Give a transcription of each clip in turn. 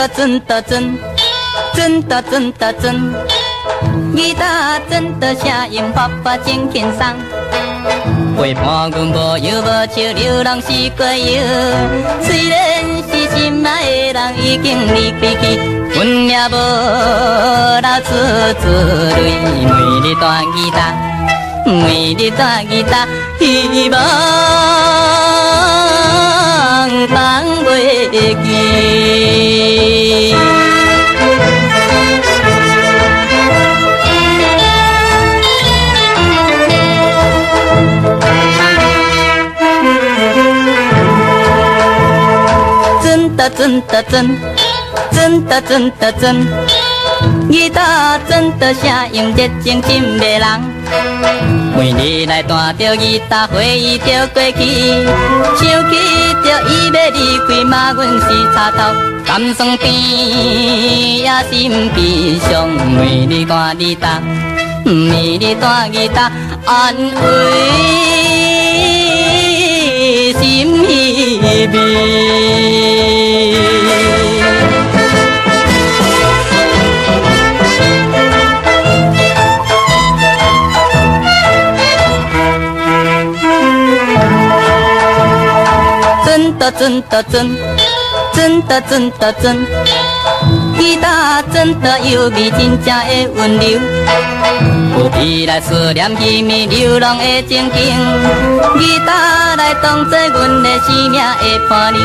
真，吉他真的声音发发真轻松。陪伴阮无忧无愁，流浪是过忧。虽然是心爱的人已经离开去，阮也无流出泪。每日弹吉他，每日弹吉他，希望放袂记。真，吉他真的声音热情真迷人。每日来弹着吉他，回忆着过去，想起着伊要离开，嘛阮是插头，甘酸甜也心悲伤。每日弹吉他，每日弹吉他，安慰心稀微。真，吉他真的优美，真正的温柔。有你来思念彼暝流浪的情景，吉他来当作阮的生命的伴侣。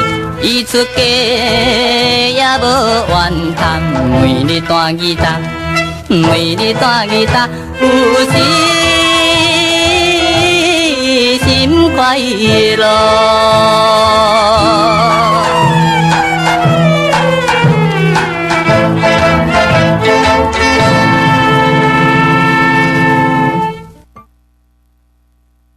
伊出家也无怨叹，每日弹吉他，每日弹吉他，有时心快乐。